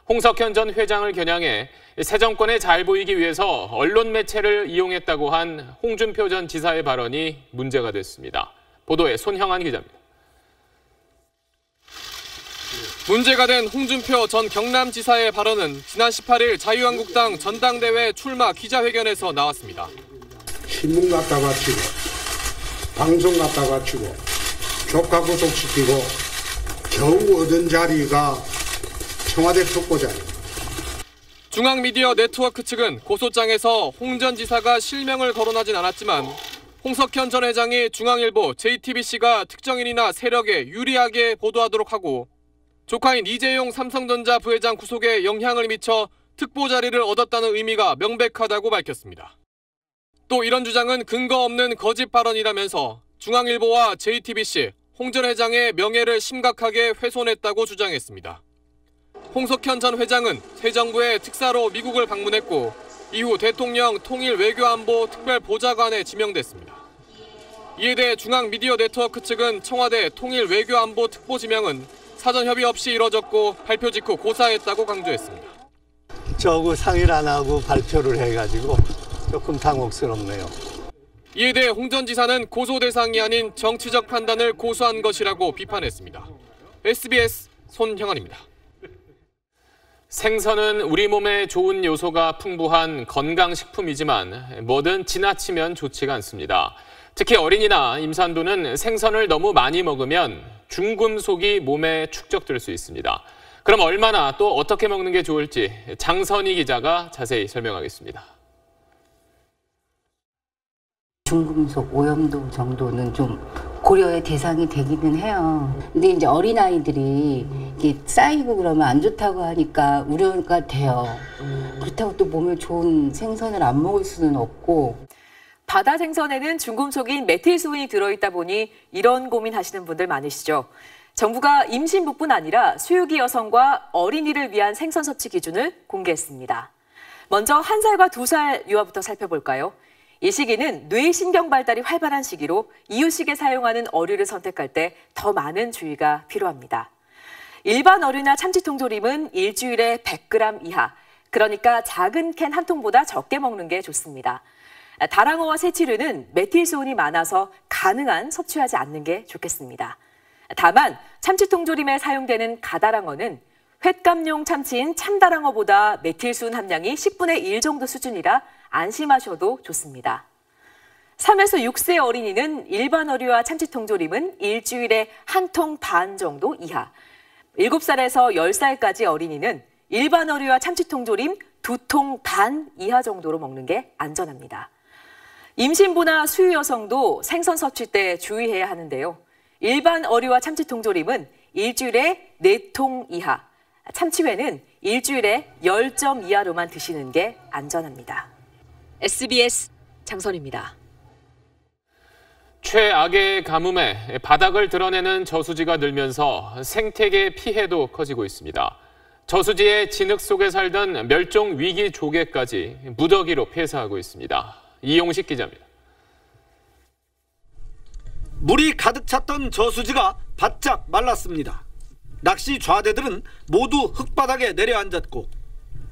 홍석현 전 회장을 겨냥해 새 정권에 잘 보이기 위해서 언론 매체를 이용했다고 한 홍준표 전 지사의 발언이 문제가 됐습니다. 보도에 손형한 기자입니다. 문제가 된 홍준표 전 경남지사의 발언은 지난 18일 자유한국당 전당대회 출마 기자회견에서 나왔습니다. 신문 갖다 바치고 방송 갖다 바치고 조카 구속시키고 겨우 얻은 자리가 청와대 특보자리. 중앙미디어 네트워크 측은 고소장에서 홍 전 지사가 실명을 거론하진 않았지만 홍석현 전 회장이 중앙일보, JTBC가 특정인이나 세력에 유리하게 보도하도록 하고 조카인 이재용 삼성전자 부회장 구속에 영향을 미쳐 특보 자리를 얻었다는 의미가 명백하다고 밝혔습니다. 또 이런 주장은 근거 없는 거짓 발언이라면서 중앙일보와 JTBC, 홍 전 회장의 명예를 심각하게 훼손했다고 주장했습니다. 홍석현 전 회장은 새 정부의 특사로 미국을 방문했고 이후 대통령 통일외교안보 특별보좌관에 지명됐습니다. 이에 대해 중앙미디어 네트워크 측은 청와대 통일외교안보 특보 지명은 사전 협의 없이 이뤄졌고 발표 직후 고사했다고 강조했습니다. 저하고 상의를 안 하고 발표를 해가지고 조금 당혹스럽네요. 이에 대해 홍 전 지사는 고소 대상이 아닌 정치적 판단을 고수한 것이라고 비판했습니다. SBS 손형원입니다. 생선은 우리 몸에 좋은 요소가 풍부한 건강식품이지만 뭐든 지나치면 좋지가 않습니다. 특히 어린이나 임산부는 생선을 너무 많이 먹으면 중금속이 몸에 축적될 수 있습니다. 그럼 얼마나 또 어떻게 먹는 게 좋을지 장선희 기자가 자세히 설명하겠습니다. 중금속 오염도 정도는 좀 고려의 대상이 되기는 해요. 근데 이제 어린아이들이 이게 쌓이고 그러면 안 좋다고 하니까 우려가 돼요. 그렇다고 또 몸에 좋은 생선을 안 먹을 수는 없고. 바다 생선에는 중금속인 메틸수은이 들어있다 보니 이런 고민하시는 분들 많으시죠. 정부가 임신부뿐 아니라 수유기 여성과 어린이를 위한 생선 섭취 기준을 공개했습니다. 먼저 1살과 2살 유아부터 살펴볼까요? 이 시기는 뇌신경 발달이 활발한 시기로 이유식에 사용하는 어류를 선택할 때 더 많은 주의가 필요합니다. 일반 어류나 참치통조림은 일주일에 100g 이하, 그러니까 작은 캔 한 통보다 적게 먹는 게 좋습니다. 다랑어와 새치류는 메틸수은이 많아서 가능한 섭취하지 않는 게 좋겠습니다. 다만 참치통조림에 사용되는 가다랑어는 횟감용 참치인 참다랑어보다 메틸수은 함량이 10분의 1 정도 수준이라 안심하셔도 좋습니다. 3에서 6세 어린이는 일반 어류와 참치통조림은 일주일에 1통 반 정도 이하, 7살에서 10살까지 어린이는 일반 어류와 참치통조림 2통 반 이하 정도로 먹는 게 안전합니다. 임신부나 수유 여성도 생선 섭취 때 주의해야 하는데요. 일반 어류와 참치통조림은 일주일에 4통 이하, 참치회는 일주일에 10점 이하로만 드시는 게 안전합니다. SBS 장선입니다. 최악의 가뭄에 바닥을 드러내는 저수지가 늘면서 생태계 피해도 커지고 있습니다. 저수지의 진흙 속에 살던 멸종 위기 조개까지 무더기로 폐사하고 있습니다. 이용식 기자입니다. 물이 가득 찼던 저수지가 바짝 말랐습니다. 낚시 좌대들은 모두 흙바닥에 내려앉았고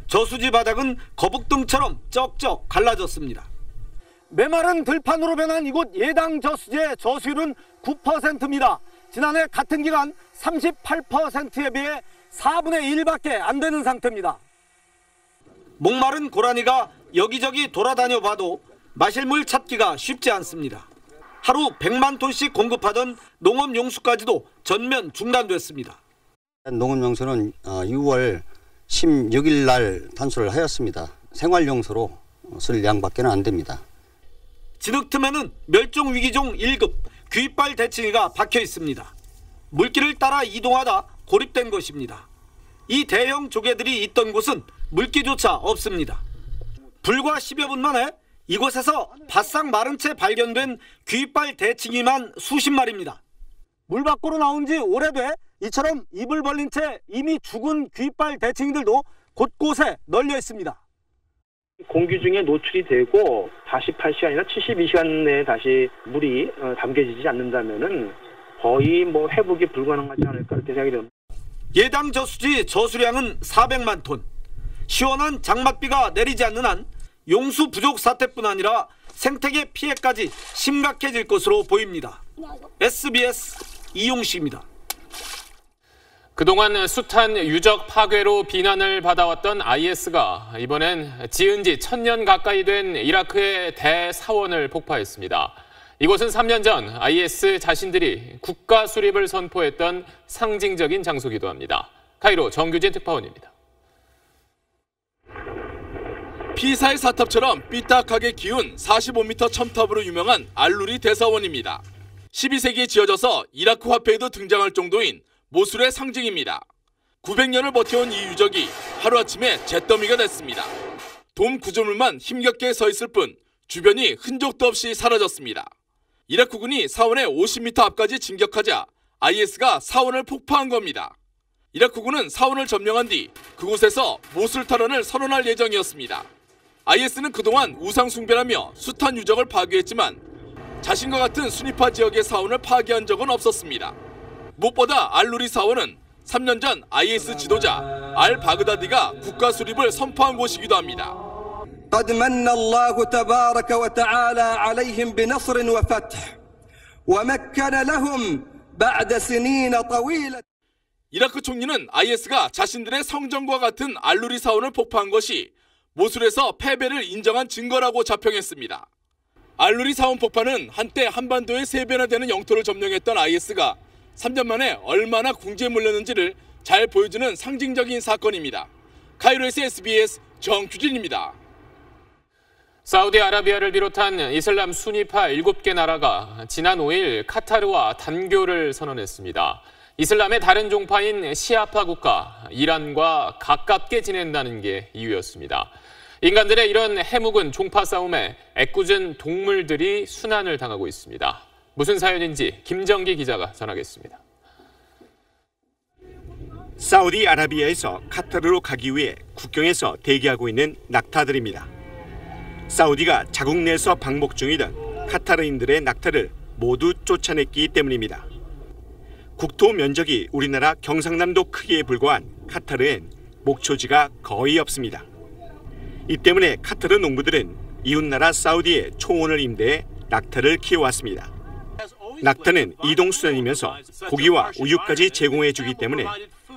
저수지 바닥은 거북등처럼 쩍쩍 갈라졌습니다. 메마른 들판으로 변한 이곳 예당 저수지의 저수율은 9%입니다. 지난해 같은 기간 38%에 비해 4분의 1밖에 안 되는 상태입니다. 목마른 고라니가 여기저기 돌아다녀 봐도 마실 물 찾기가 쉽지 않습니다. 하루 100만 톤씩 공급하던 농업용수까지도 전면 중단됐습니다. 농업용수는 6월 16일 날 단수를 하였습니다. 생활용수로 쓸 양밖에 안 됩니다. 진흙 틈에는 멸종위기종 1급 귀빨 대칭이가 박혀 있습니다. 물길을 따라 이동하다 고립된 것입니다. 이 대형 조개들이 있던 곳은 물기조차 없습니다. 불과 10여 분 만에 이곳에서 바싹 마른 채 발견된 귀빨 대칭이만 수십 마리입니다. 물 밖으로 나온 지 오래돼 이처럼 입을 벌린 채 이미 죽은 귀빨 대칭들도 곳곳에 널려 있습니다. 공기 중에 노출이 되고 48시간이나 72시간 내에 다시 물이 담겨지지 않는다면은 거의 회복이 불가능하지 않을까 이렇게 생각이 됩니다. 예당 저수지 저수량은 400만 톤. 시원한 장맛비가 내리지 않는 한 용수 부족 사태뿐 아니라 생태계 피해까지 심각해질 것으로 보입니다. SBS 이용식입니다. 그동안 숱한 유적 파괴로 비난을 받아왔던 IS가 이번엔 지은 지 1000년 가까이 된 이라크의 대사원을 폭파했습니다. 이곳은 3년 전 IS 자신들이 국가 수립을 선포했던 상징적인 장소이기도 합니다. 카이로 정규진 특파원입니다. 피사의 사탑처럼 삐딱하게 기운 45m 첨탑으로 유명한 알루리 대사원입니다. 12세기에 지어져서 이라크 화폐에도 등장할 정도인 모술의 상징입니다. 900년을 버텨온 이 유적이 하루아침에 잿더미가 됐습니다. 돔 구조물만 힘겹게 서 있을 뿐 주변이 흔적도 없이 사라졌습니다. 이라크군이 사원의 50m 앞까지 진격하자 IS가 사원을 폭파한 겁니다. 이라크군은 사원을 점령한 뒤 그곳에서 모술 탈환을 선언할 예정이었습니다. IS는 그동안 우상 숭배라며 숱한 유적을 파괴했지만 자신과 같은 순위파 지역의 사원을 파괴한 적은 없었습니다. 무엇보다 알루리 사원은 3년 전 IS 지도자 알-바그다디가 국가 수립을 선포한 곳이기도 합니다. قد من الله تبارك وتعالى عليهم بنصر وفتح ومكن لهم بعد سنين طويلة. 이라크 총리는 IS가 자신들의 성전과 같은 알루리 사원을 폭파한 것이 모술에서 패배를 인정한 증거라고 자평했습니다. 알루리 사원 폭파는 한때 한반도의 3배나 되는 영토를 점령했던 IS가 3년 만에 얼마나 궁지에 몰렸는지를 잘 보여주는 상징적인 사건입니다. 카이로에서 SBS 정규진입니다. 사우디아라비아를 비롯한 이슬람 순위파 7개 나라가 지난 5일 카타르와 단교를 선언했습니다. 이슬람의 다른 종파인 시아파 국가 이란과 가깝게 지낸다는 게 이유였습니다. 인간들의 이런 해묵은 종파 싸움에 애꿎은 동물들이 순환을 당하고 있습니다. 무슨 사연인지 김정기 기자가 전하겠습니다. 사우디아라비아에서 카타르로 가기 위해 국경에서 대기하고 있는 낙타들입니다. 사우디가 자국 내에서 방목 중이던 카타르인들의 낙타를 모두 쫓아냈기 때문입니다. 국토 면적이 우리나라 경상남도 크기에 불과한 카타르엔 목초지가 거의 없습니다. 이 때문에 카타르 농부들은 이웃나라 사우디에 초원을 임대해 낙타를 키워왔습니다. 낙타는 이동수단이면서 고기와 우유까지 제공해주기 때문에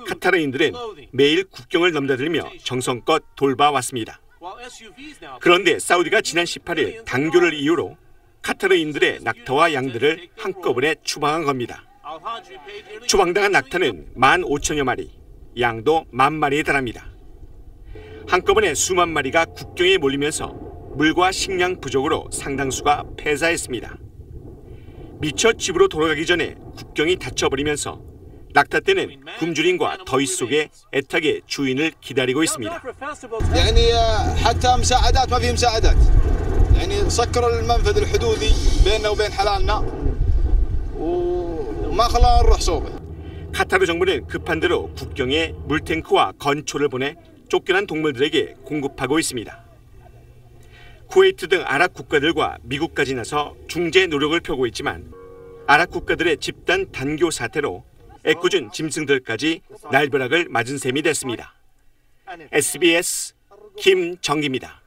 카타르인들은 매일 국경을 넘나들며 정성껏 돌봐왔습니다. 그런데 사우디가 지난 18일 단교를 이유로 카타르인들의 낙타와 양들을 한꺼번에 추방한 겁니다. 추방당한 낙타는 15,000여 마리, 양도 10,000마리에 달합니다. 한꺼번에 수만 마리가 국경에 몰리면서 물과 식량 부족으로 상당수가 폐사했습니다. 미처 집으로 돌아가기 전에 국경이 닫혀버리면서 낙타떼는 굶주림과 더위 속에 애타게 주인을 기다리고 있습니다. يعني حتى مساعدات ما في مساعدات. يعني سكروا المنفذ الحدودي بيننا وبين حلالنا وما خلانا نروح صوبه. 카타르 정부는 급한 대로 국경에 물탱크와 건초를 보내 쫓겨난 동물들에게 공급하고 있습니다. 쿠웨이트 등 아랍 국가들과 미국까지 나서 중재 노력을 펴고 있지만 아랍 국가들의 집단 단교 사태로 애꿎은 짐승들까지 날벼락을 맞은 셈이 됐습니다. SBS 김정기입니다.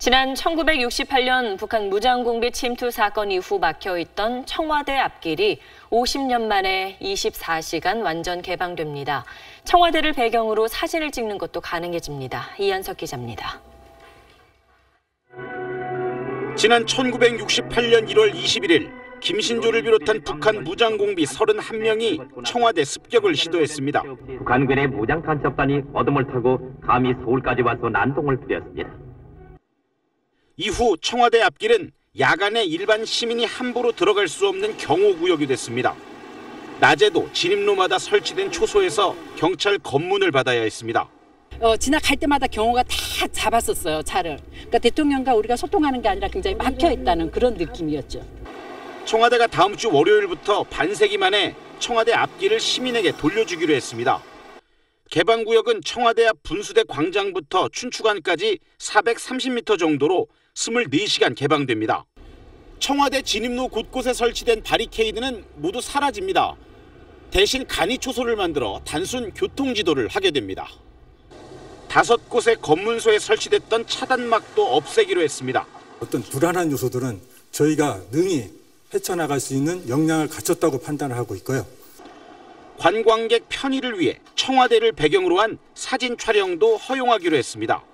지난 1968년 북한 무장공비 침투 사건 이후 막혀있던 청와대 앞길이 50년 만에 24시간 완전 개방됩니다. 청와대를 배경으로 사진을 찍는 것도 가능해집니다. 이한석 기자입니다. 지난 1968년 1월 21일 김신조를 비롯한 북한 무장공비 31명이 청와대 습격을 시도했습니다. 북한군의 무장간첩단이 어둠을 타고 감히 서울까지 와서 난동을 부렸습니다. 이후 청와대 앞길은 야간에 일반 시민이 함부로 들어갈 수 없는 경호구역이 됐습니다. 낮에도 진입로마다 설치된 초소에서 경찰 검문을 받아야 했습니다. 지나갈 때마다 경호가 다 잡았었어요, 차를. 그러니까 대통령과 우리가 소통하는 게 아니라 굉장히 막혀있다는 그런 느낌이었죠. 청와대가 다음 주 월요일부터 반세기 만에 청와대 앞길을 시민에게 돌려주기로 했습니다. 개방구역은 청와대 앞 분수대 광장부터 춘추관까지 430m 정도로 24시간 개방됩니다. 청와대 진입로 곳곳에 설치된 바리케이드는 모두 사라집니다. 대신 간이 초소를 만들어 단순 교통지도를 하게 됩니다. 5곳의 검문소에 설치됐던 차단막도 없애기로 했습니다. 어떤 불안한 요소들은 저희가 능히 헤쳐나갈 수 있는 역량을 갖췄다고 판단을 하고 있고요. 관광객 편의를 위해 청와대를 배경으로 한 사진 촬영도 허용하기로 했습니다.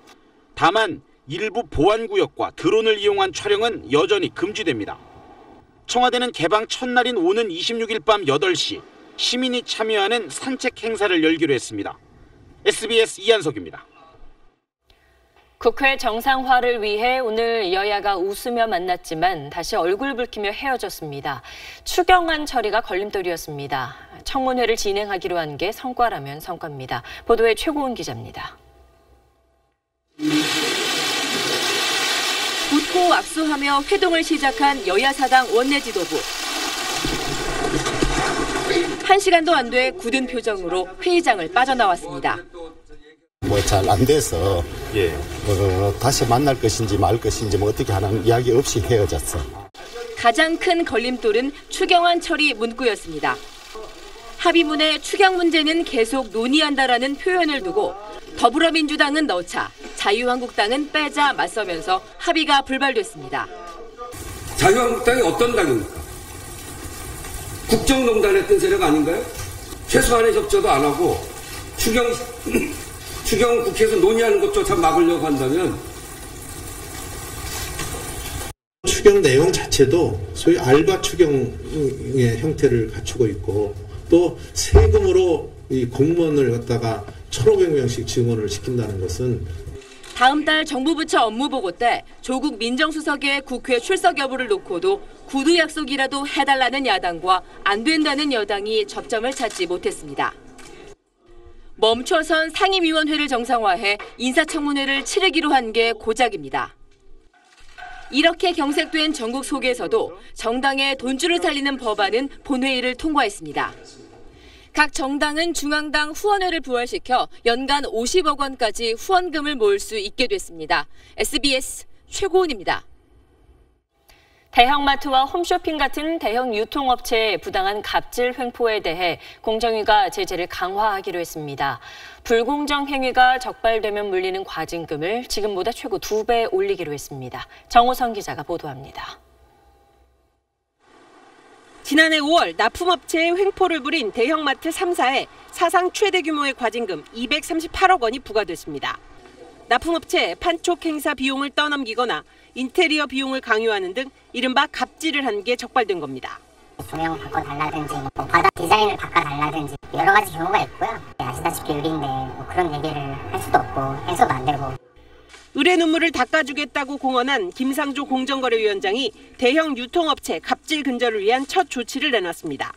다만 일부 보안구역과 드론을 이용한 촬영은 여전히 금지됩니다. 청와대는 개방 첫날인 오는 26일 밤 8시 시민이 참여하는 산책 행사를 열기로 했습니다. SBS 이한석입니다. 국회 정상화를 위해 오늘 여야가 웃으며 만났지만 다시 얼굴 붉히며 헤어졌습니다. 추경안 처리가 걸림돌이었습니다. 청문회를 진행하기로 한 게 성과라면 성과입니다. 보도에 최고은 기자입니다. 웃고 악수하며 회동을 시작한 여야 사당 원내 지도부. 1시간도 안 돼 굳은 표정으로 회의장을 빠져나왔습니다. 잘 안 돼서 다시 만날 것인지 말 것인지 어떻게 하는 이야기 없이 헤어졌어. 가장 큰 걸림돌은 추경안 처리 문구였습니다. 합의문에 추경 문제는 계속 논의한다라는 표현을 두고 더불어민주당은 넣자, 자유한국당은 빼자 맞서면서 합의가 불발됐습니다. 자유한국당이 어떤 당입니까? 국정농단에 했던 세력 아닌가요? 최소한의 협조도 안 하고 추경 국회에서 논의하는 것조차 막으려고 한다면 추경 내용 자체도 소위 알바 추경의 형태를 갖추고 있고 또 세금으로 이 공무원을 갖다가 1,500명씩 증원을 시킨다는 것은 다음 달 정부 부처 업무보고 때 조국 민정수석의 국회 출석 여부를 놓고도 구두 약속이라도 해달라는 야당과 안 된다는 여당이 접점을 찾지 못했습니다. 멈춰선 상임위원회를 정상화해 인사청문회를 치르기로 한 게 고작입니다. 이렇게 경색된 전국 속에서도 정당의 돈줄을 살리는 법안은 본회의를 통과했습니다. 각 정당은 중앙당 후원회를 부활시켜 연간 50억 원까지 후원금을 모을 수 있게 됐습니다. SBS 최고은입니다. 대형마트와 홈쇼핑 같은 대형 유통업체의 부당한 갑질 횡포에 대해 공정위가 제재를 강화하기로 했습니다. 불공정 행위가 적발되면 물리는 과징금을 지금보다 최고 2배 올리기로 했습니다. 정호성 기자가 보도합니다. 지난해 5월 납품업체의 횡포를 부린 대형마트 3사에 사상 최대 규모의 과징금 238억 원이 부과됐습니다. 납품업체에 판촉 행사 비용을 떠넘기거나 인테리어 비용을 강요하는 등 이른바 갑질을 한 게 적발된 겁니다. 조명을 바꿔달라든지 바닥 디자인을 바꿔달라든지 여러 가지 경우가 있고요. 아시다시피 의리인데 그런 얘기를 할 수도 없고 해서도 안 되고. 의뢰 눈물을 닦아주겠다고 공언한 김상조 공정거래위원장이 대형 유통업체 갑질 근절을 위한 첫 조치를 내놨습니다.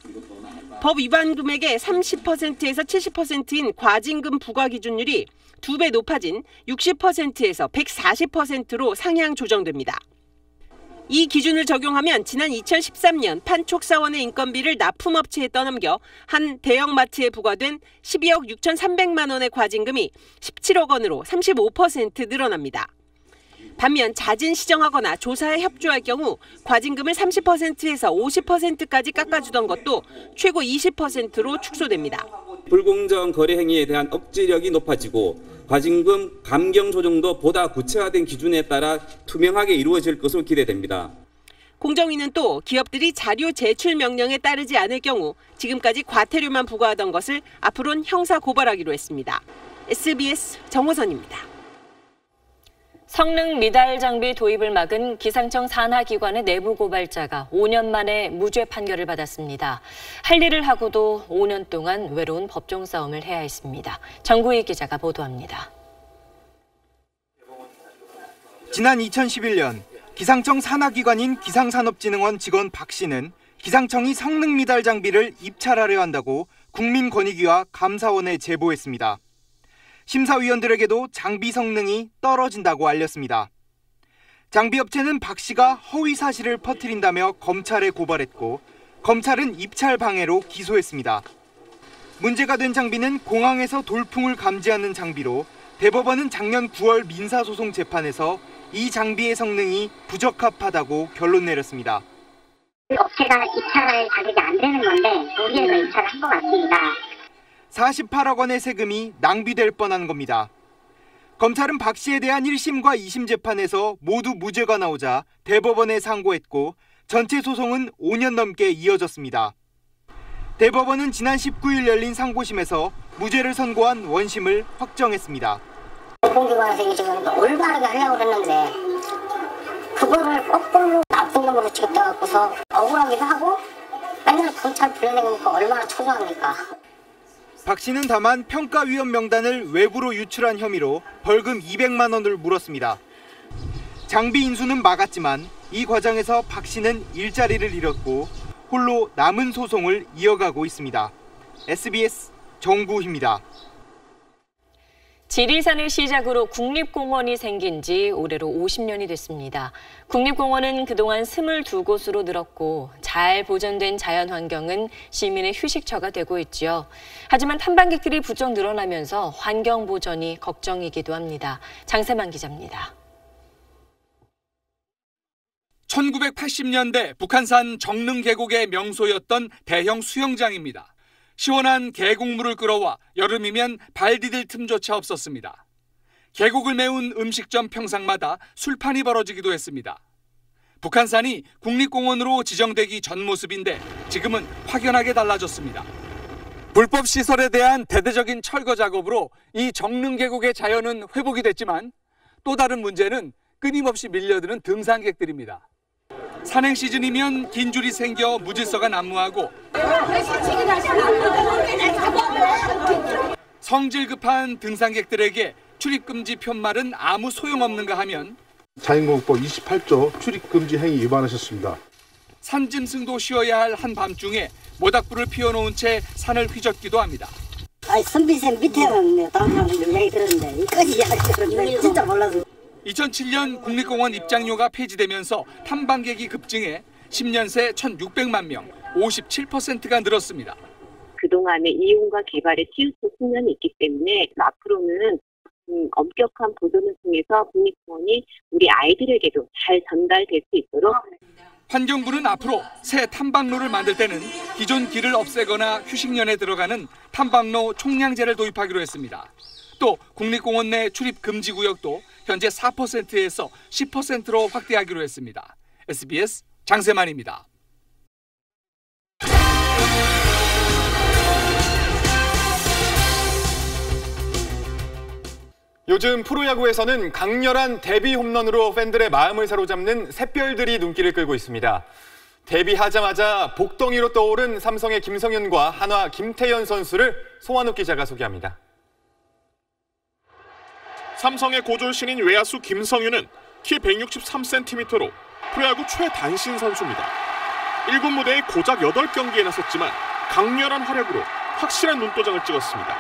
법 위반 금액의 30%에서 70%인 과징금 부과 기준율이 2배 높아진 60%에서 140%로 상향 조정됩니다. 이 기준을 적용하면 지난 2013년 판촉사원의 인건비를 납품업체에 떠넘겨 한 대형마트에 부과된 12억 6,300만 원의 과징금이 17억 원으로 35% 늘어납니다. 반면 자진 시정하거나 조사에 협조할 경우 과징금을 30%에서 50%까지 깎아주던 것도 최고 20%로 축소됩니다. 불공정 거래 행위에 대한 억제력이 높아지고 과징금 감경 조정도 보다 구체화된 기준에 따라 투명하게 이루어질 것으로 기대됩니다. 공정위는 또 기업들이 자료 제출 명령에 따르지 않을 경우 지금까지 과태료만 부과하던 것을 앞으로는 형사 고발하기로 했습니다. SBS 정호선입니다. 성능 미달 장비 도입을 막은 기상청 산하기관의 내부 고발자가 5년 만에 무죄 판결을 받았습니다. 할 일을 하고도 5년 동안 외로운 법정 싸움을 해야 했습니다. 정구희 기자가 보도합니다. 지난 2011년 기상청 산하기관인 기상산업진흥원 직원 박 씨는 기상청이 성능 미달 장비를 입찰하려 한다고 국민권익위와 감사원에 제보했습니다. 심사위원들에게도 장비 성능이 떨어진다고 알렸습니다. 장비업체는 박 씨가 허위 사실을 퍼뜨린다며 검찰에 고발했고 검찰은 입찰 방해로 기소했습니다. 문제가 된 장비는 공항에서 돌풍을 감지하는 장비로 대법원은 작년 9월 민사소송 재판에서 이 장비의 성능이 부적합하다고 결론 내렸습니다. 업체가 입찰할 자격이 안 되는 건데 우리에서 입찰을 한 것 같습니다. 48억 원의 세금이 낭비될 뻔한 겁니다. 검찰은 박 씨에 대한 1심과 2심 재판에서 모두 무죄가 나오자 대법원에 상고했고 전체 소송은 5년 넘게 이어졌습니다. 대법원은 지난 19일 열린 상고심에서 무죄를 선고한 원심을 확정했습니다. 공기관에서 지금 올바르게 하려고 그랬는데 그거를 거꾸로 나쁜 놈으로 취급해갖고서 억울하기도 하고 맨날 검찰 불러내니까 얼마나 초조합니까. 박 씨는 다만 평가위원 명단을 외부로 유출한 혐의로 벌금 200만 원을 물었습니다. 장비 인수는 막았지만 이 과정에서 박 씨는 일자리를 잃었고 홀로 남은 소송을 이어가고 있습니다. SBS 정구희입니다. 지리산을 시작으로 국립공원이 생긴 지 올해로 50년이 됐습니다. 국립공원은 그동안 22곳으로 늘었고 잘 보존된 자연환경은 시민의 휴식처가 되고 있지요. 하지만 탐방객들이 부쩍 늘어나면서 환경 보전이 걱정이기도 합니다. 장세만 기자입니다. 1980년대 북한산 정릉 계곡의 명소였던 대형 수영장입니다. 시원한 계곡물을 끌어와 여름이면 발 디딜 틈조차 없었습니다. 계곡을 메운 음식점 평상마다 술판이 벌어지기도 했습니다. 북한산이 국립공원으로 지정되기 전 모습인데 지금은 확연하게 달라졌습니다. 불법 시설에 대한 대대적인 철거 작업으로 이 정릉 계곡의 자연은 회복이 됐지만 또 다른 문제는 끊임없이 밀려드는 등산객들입니다. 산행 시즌이면 긴 줄이 생겨 무질서가 난무하고 성질 급한 등산객들에게 출입금지 편말은 아무 소용없는가 하면 자연공원법 28조 출입금지 행위 위반하셨습니다. 산짐승도 쉬어야 할 한밤중에 모닥불을 피워놓은 채 산을 휘젓기도 합니다. 선비생 밑에는 다른 사람들 얘기 들었는데 이까지 진짜 몰라서. 2007년 국립공원 입장료가 폐지되면서 탐방객이 급증해 10년 새 1,600만 명, 57%가 늘었습니다. 그동안의 이용과 개발에 치우친 측면이 있기 때문에 앞으로는 엄격한 보존을 통해서 국립공원이 우리 아이들에게도 잘 전달될 수 있도록 환경부는 앞으로 새 탐방로를 만들 때는 기존 길을 없애거나 휴식년에 들어가는 탐방로 총량제를 도입하기로 했습니다. 또 국립공원 내 출입 금지 구역도 현재 4%에서 10%로 확대하기로 했습니다. SBS 장세만입니다. 요즘 프로야구에서는 강렬한 데뷔 홈런으로 팬들의 마음을 사로잡는 샛별들이 눈길을 끌고 있습니다. 데뷔하자마자 복덩이로 떠오른 삼성의 김성윤과 한화 김태현 선수를 소환욱 기자가 소개합니다. 삼성의 고졸신인 외야수 김성윤은 키 163cm로 프로야구 최단신 선수입니다. 1군 무대에 고작 8경기에 나섰지만 강렬한 활약으로 확실한 눈도장을 찍었습니다.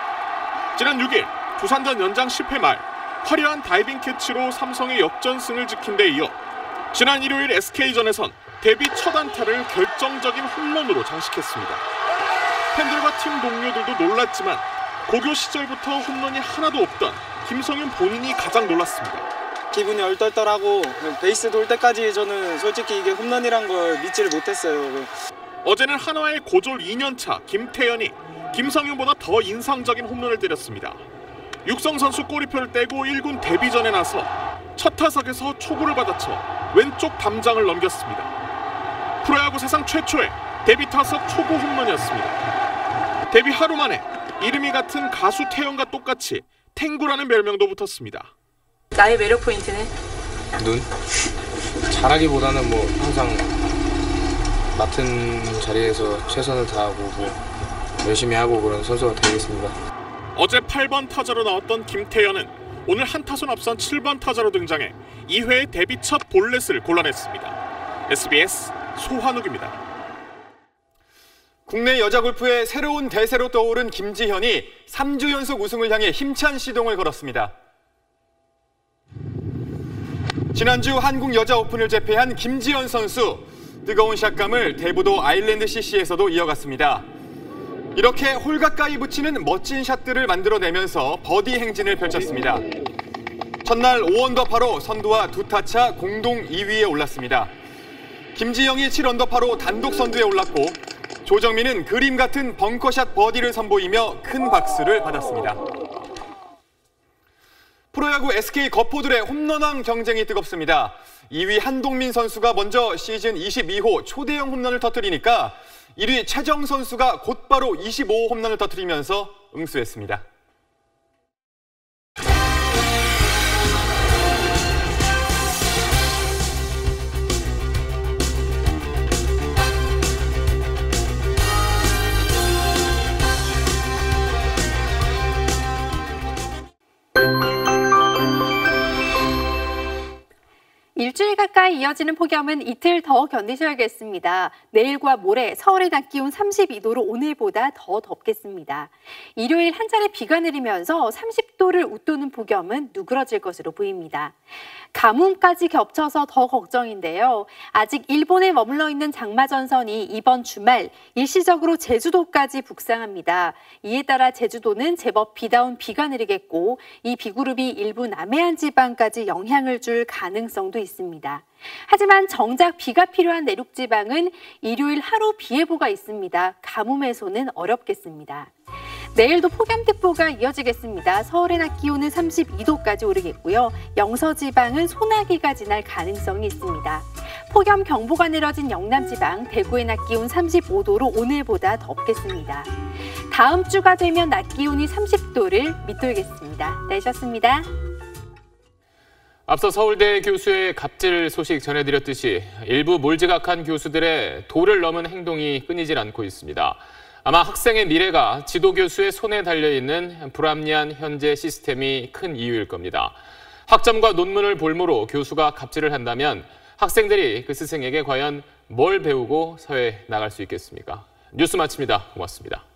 지난 6일 두산전 연장 10회 말 화려한 다이빙 캐치로 삼성의 역전승을 지킨 데 이어 지난 일요일 SK전에선 데뷔 첫 안타를 결정적인 홈런으로 장식했습니다. 팬들과 팀 동료들도 놀랐지만 고교 시절부터 홈런이 하나도 없던 김성윤 본인이 가장 놀랐습니다. 기분이 얼떨떨하고 베이스 돌 때까지 저는 솔직히 이게 홈런이란 걸 믿지를 못했어요. 어제는 한화의 고졸 2년차 김태현이 김성윤보다 더 인상적인 홈런을 때렸습니다. 육성 선수 꼬리표를 떼고 1군 데뷔전에 나서 첫 타석에서 초구를 받아쳐 왼쪽 담장을 넘겼습니다. 프로야구 사상 최초의 데뷔 타석 초구 홈런이었습니다. 데뷔 하루 만에 이름이 같은 가수 태연과 똑같이 탱구라는 별명도 붙었습니다. 나의 매력 포인트는? 눈? 잘하기보다는 뭐 항상 맡은 자리에서 최선을 다하고 열심히 하고 그런 선수가 되겠습니다. 어제 8번 타자로 나왔던 김태현은 오늘 한 타순 앞선 7번 타자로 등장해 2회의 데뷔 첫 볼넷을 골라냈습니다. SBS 소환욱입니다. 국내 여자 골프의 새로운 대세로 떠오른 김지현이 3주 연속 우승을 향해 힘찬 시동을 걸었습니다. 지난주 한국 여자 오픈을 제패한 김지현 선수, 뜨거운 샷감을 대부도 아일랜드 CC에서도 이어갔습니다. 이렇게 홀 가까이 붙이는 멋진 샷들을 만들어내면서 버디 행진을 펼쳤습니다. 첫날 5언더파로 선두와 2타차 공동 2위에 올랐습니다. 김지영이 7언더파로 단독 선두에 올랐고 조정민은 그림 같은 벙커샷 버디를 선보이며 큰 박수를 받았습니다. 프로야구 SK 거포들의 홈런왕 경쟁이 뜨겁습니다. 2위 한동민 선수가 먼저 시즌 22호 초대형 홈런을 터뜨리니까 1위 최정 선수가 곧바로 25호 홈런을 터뜨리면서 응수했습니다. 일주일 가까이 이어지는 폭염은 이틀 더 견디셔야겠습니다. 내일과 모레 서울의 낮 기온 32도로 오늘보다 더 덥겠습니다. 일요일 한 차례 비가 내리면서 30도를 웃도는 폭염은 누그러질 것으로 보입니다. 가뭄까지 겹쳐서 더 걱정인데요. 아직 일본에 머물러 있는 장마전선이 이번 주말 일시적으로 제주도까지 북상합니다. 이에 따라 제주도는 제법 비다운 비가 내리겠고 이 비구름이 일부 남해안 지방까지 영향을 줄 가능성도 있습니다. 하지만 정작 비가 필요한 내륙 지방은 일요일 하루 비 예보가 있습니다. 가뭄 해소는 어렵겠습니다. 내일도 폭염특보가 이어지겠습니다. 서울의 낮 기온은 32도까지 오르겠고요. 영서 지방은 소나기가 지날 가능성이 있습니다. 폭염 경보가 내려진 영남 지방, 대구의 낮 기온 35도로 오늘보다 덥겠습니다. 다음 주가 되면 낮 기온이 30도를 밑돌겠습니다. 내셨습니다. 앞서 서울대 교수의 갑질 소식 전해드렸듯이 일부 몰지각한 교수들의 도를 넘은 행동이 끊이질 않고 있습니다. 아마 학생의 미래가 지도교수의 손에 달려있는 불합리한 현재 시스템이 큰 이유일 겁니다. 학점과 논문을 볼모로 교수가 갑질을 한다면 학생들이 그 스승에게 과연 뭘 배우고 사회에 나갈 수 있겠습니까? 뉴스 마칩니다. 고맙습니다.